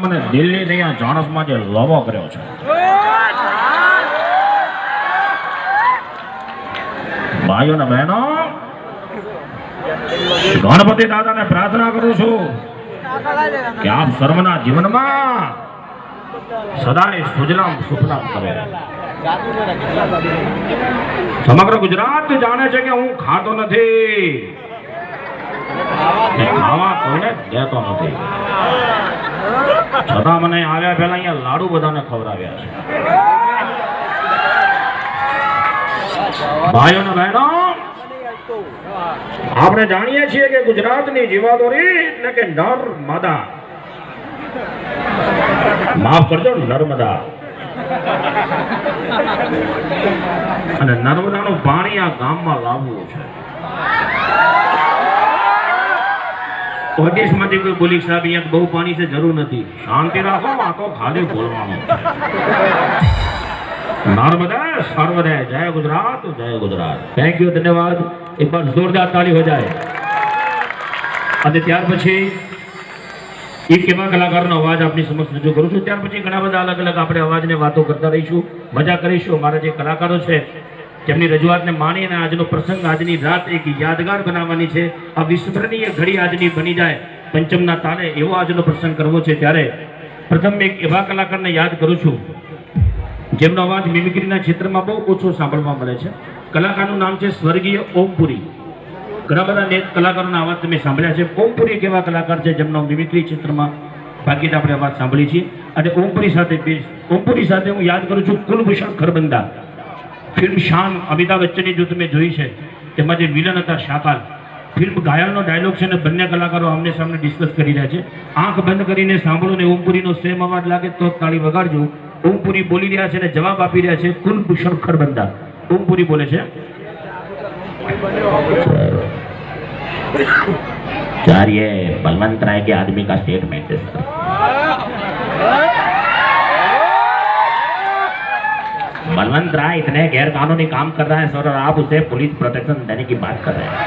મને દિલ્હી થી જાણસમાં જે લોબો કર્યો છે, ભાઈઓ ને બહેનો, ગણપતિ દાદાને પ્રાર્થના કરું છું કે આપ સર્વના જીવનમાં સદાય સુજલામ સુફલામ કરે. સમગ્ર ગુજરાત જાણે છે કે હું ખાતો નથી, ખાવા કોઈને દેતો નથી, છતાં મને આવ્યા પહેલા અહીંયા લાડુ બધાને ખવડાવ્યા છે. ભાઈઓ ને બહેનો, આપણે જાણીએ છીએ કે ગુજરાતની જીવાદોરી એટલે કે નર્મદા, માફ કરજો નર્મદા, અને નર્મદાનું પાણી આ ગામમાં લાવવું છે. ઓડિશમાંથી કોઈ બોલી સાહેબ અહીંયા બહુ પાણી છે, જરૂર નથી, શાંતિ રાખો, આ તો ખાલી બોલવાનું. नर्मदा सर्वदय, जय गुजरात, जय गुजरात. थैंक यू, धन्यवाद. एक बार जोरदार ताली हो जाए. અને ત્યાર પછી એક એવા કલાકારનો અવાજ આપની સમક્ષ રજૂ કરું છું. ત્યાર પછી ઘણા બધા અલગ અલગ આપણે અવાજને વાતો કરતા રહીશું, મજા કરીશું. અમારા જે કલાકારો છે તેમની રજૂઆતને માણી અને આજનો પ્રસંગ, આજની રાત એક યાદગાર બનાવવાની છે. આ વિસ્મરણીય ઘડી આજની બની જાય પંચમના તાલે, એવો આજનો પ્રસંગ કરવો છે. ત્યારે પ્રથમ એક એવા કલાકારને યાદ કરું છું જેમનો અવાજ મિમિક્રીના ક્ષેત્રમાં બહુ ઓછો સાંભળવા મળે છે. કલાકારનું નામ છે સ્વર્ગીય ઓમપુરી. ઘણા બધા કલાકારોના અવાજ તમે સાંભળ્યા છે. ઓમપુરી એક એવા કલાકાર છે જેમનો મિમિક્રી ક્ષેત્રમાં ભાગ્યે આપણે અવાજ સાંભળીએ છીએ. અને ઓમપુરી સાથે હું યાદ કરું છું કુલભૂષણ ખરબંદા. ફિલ્મ શાન અમિતાભ બચ્ચનની જો તમે જોઈ છે, તેમાં જે વિલન હતા શાકાલ, ફિલ્મ ઘાયલનો ડાયલોગ છે અને બંને કલાકારો આમને સામને ડિસ્કસ કરી રહ્યા છે. આંખ બંધ કરીને સાંભળો ને ઓમપુરીનો સેમ અવાજ લાગે તો તાળી વગાડજો. ઓમપુરી બોલી રહ્યા છે અને જવાબ આપી રહ્યા છે કુલભૂષણ ખરબંદા. ઓમપુરી બોલે છે, यार ये बलवंत राय के आदमी का स्टेटमेंट है. बलवंत राय इतने गैर कानूनी काम कर रहा है सर, और आप उसे पुलिस प्रोटेक्शन देने की बात कर रहे हैं.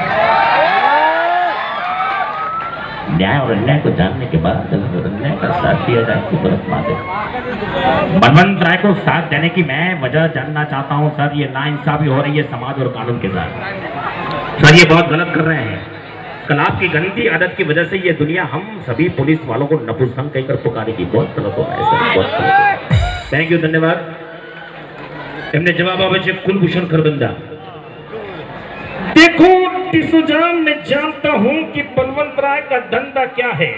न्याय और अन्याय को जानने के बाद अन्याय का साथ दिया जाए तो गलत बात है. बलवंत राय को साथ देने की मैं वजह जानना चाहता हूं सर. ये नाइंसाफी हो रही है समाज और कानून के साथ. सर ये बहुत गलत कर रहे हैं. कल आपकी गंदी आदत की वजह से ये दुनिया हम सभी पुलिस वालों को नपुंसक कहकर पुकारेगी. बहुत गलत हो रहा है सर, बहुत गलत. थैंक यू, धन्यवाद. एमने जवाब आवे छे कुलभूषण खरबंदा. देखो टिसुजान, मैं जानता हूं कि बलवंत राय का धंधा क्या है,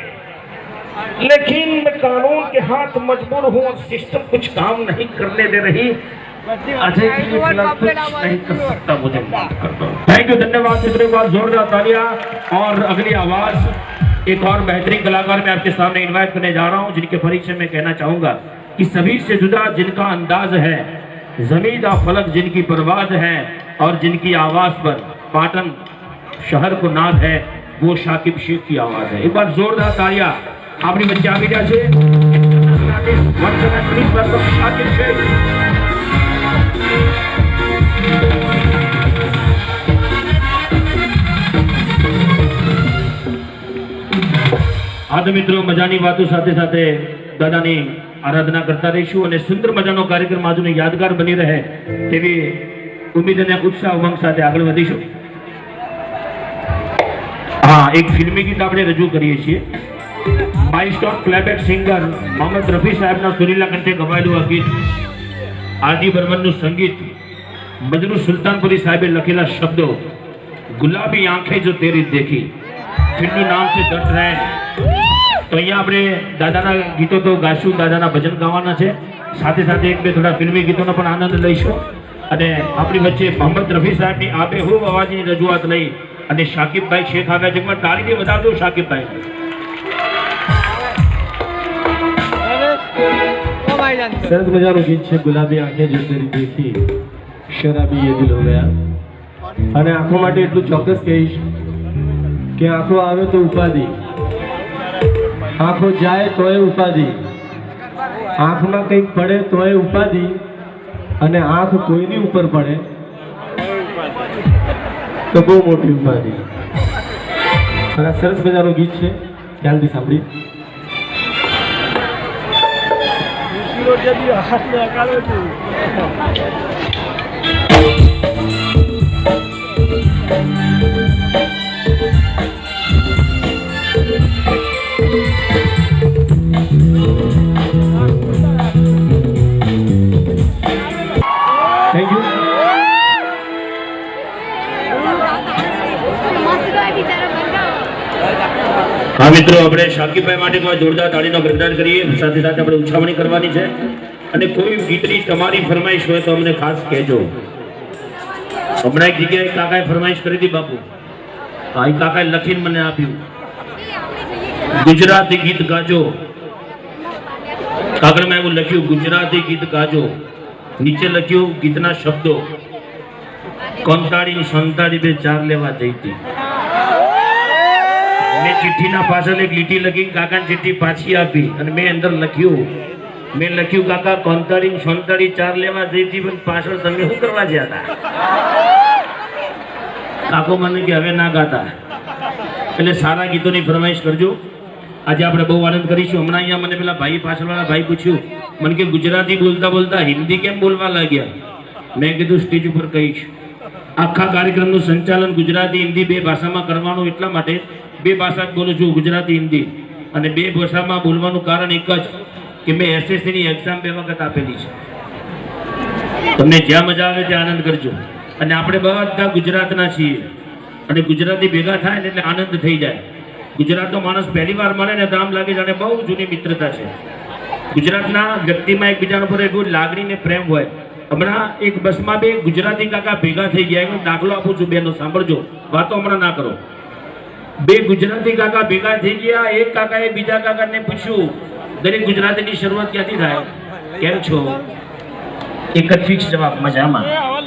लेकिन मैं कानून के हाथ मजबूर हूं और सिस्टम कुछ काम नहीं करने दे रही. अजय की फिलहाल कुछ नहीं कर सकता, मुझे माफ कर दो. थैंक यू, धन्यवाद. दूसरे बार जोरदार तालियां. और अगली आवाज एक और बेहतरीन कलाकार मैं आपके सामने इनवाइट करने जा रहा हूं, जिनके परिचय में कहना चाहूंगा कि सभी से जुदा जिनका अंदाज है, जमीदा फलक जिनकी परवाज है, और जिनकी आवाज पर पाटन शहर को नाज है, वो शाकिब शेख की आवाज है. एक बार जोरदार तालियां आपनी बच्चे आ भी जाए. शाकिब शेख. આદિ મિત્રો, મજાની વાતો સાથે સાથે દાદાની આરાધના કરતા રહીશું અને સુંદર મજાનો કાર્યક્રમ આજનો યાદગાર બની રહે તેવી ઉમ્મીદ અને ઉત્સાહ ઉમંગ સાથે આગળ વધીશું. હા, એક ફિલ્મી ગીત આપણે રજૂ કરીએ છીએ. માઇલસ્ટોન પ્લેબેક સિંગર મોહમ્મદ રફી સાહેબના સુરીલા કંઠે ગવાયેલું આ ગીત, આરડી બર્મનનું સંગીત, મજનુ સુલતાનપુરી સાહેબે લખેલા શબ્દો, ગુલાબી આંખે જો તેરી દેખી. ફિલ્મનું નામ છે ધ ટ્રેન. તો અહીંયા આપણે દાદાના ગીતો તો ગાશું, દાદાના ભજન ગાવાના છે, સાથે સાથે એક બે થોડા ફિલ્મી ગીતોનો પણ આનંદ લઈશું. અને આપણી વચ્ચે મોહમ્મદ રફી સાહેબની આબેહૂબ અવાજની રજૂઆત લઈ અને શાકિબભાઈ શેખ આવ્યા છે. પણ તાળીથી વધારજો શાકિબભાઈ. સરસ મજાનું ગીત છે ગુલાબી આંખે જો તેરી દેખી, શરાબી એ દિલ હો ગયા. અને આંખો માટે એટલું ચોક્કસ કહીશ કે આંખો આવે તો ઉપાધિ, આંખો જાય તોય ઉપાધિ, આંખમાં કંઈક પડે તોય ઉપાધિ, અને આંખ કોઈની ઉપર પડે તો બહુ મોટી ઉપાધિ. અને સરસ મજાનું ગીત છે, ખ્યાલથી સાંભળી. Thank you. હા મિત્રો, આપણે શાકીભાઈ માટે કોઈ જોરદાર તાળીનો ગરજદાર કરીએ. સાથે સાથે આપણે ઉછામણી કરવાની છે. અને કોઈ ગીતની તમારી ફરમાઈશ હોય તો અમને ખાસ કહેજો. હમણાં એક જગ્યાએ કાકાએ ફરમાઈશ કરી હતી બાપુ. હા, એ કાકાએ લખીને મને આપ્યું, ગુજરાતી ગીત ગાજો. કાગળમાં એવું લખ્યું, ગુજરાતી ગીત ગાજો. નીચે લખ્યું ગીતના શબ્દો, કંટાળી સંતાડી બે ચાર લેવા જઈ હતી. મેં ચિઠ્ઠીના પાછળ એક લીટી લખી, કાકાને ચિઠ્ઠી પાછી આપી અને મેં અંદર લખ્યું, કાકા કંટાળી સંતાડી ચાર લેવા જઈ હતી, પણ પાછળ તમે શું કરવા ગયા હતા? કાકો મને કે હવે ના ગાતા. એટલે સારા ગીતોની ફરમાઈશ કરજો. આજે આપણે બહુ આનંદ કરીશું. હમણાં અહીંયા મને પેલા ભાઈ પાછળવાળા ભાઈ પૂછ્યું, મને કે ગુજરાતી બોલતા બોલતા હિન્દી કેમ બોલવા લાગ્યા? મેં કીધું સ્ટેજ ઉપર કહીશ. આખા કાર્યક્રમનું સંચાલન ગુજરાતી હિન્દી બે ભાષામાં કરવાનું, એટલા માટે બે ભાષા જ બોલું છું, ગુજરાતી હિન્દી. અને બે ભાષામાં બોલવાનું કારણ એક જ કે મેં એસએસસી ની એક્ઝામ 2 વખત આપેલી છે. તમને જ્યાં મજા આવે ત્યાં આનંદ કરજો. અને આપણે બધા ગુજરાતના છીએ અને ગુજરાતી ભેગા થાય ને એટલે આનંદ થઈ જાય. ગુજરાતનો માણસ પહેલી વાર મળે ને તો આમ લાગે જાણે બહુ જૂની મિત્રતા છે. ગુજરાતના વ્યક્તિમાં એકબીજાના પર એટલું લાગણી ને પ્રેમ હોય. હમણાં એક બસમાં બે ગુજરાતી કાકા ભેગા થઈ ગયા. હું દાખલો આપું છું, બેનો સાંભળજો, વાતો હમણાં ના કરો. બે ગુજરાતી કાકા ભેગા થઈ ગયા. એક કાકાએ બીજા કાકાને પૂછ્યું, દરેક ગુજરાતીની શરૂઆત ક્યાંથી થાય? કેમ છો? એક જ ફિક્સ જવાબ, મજામાં.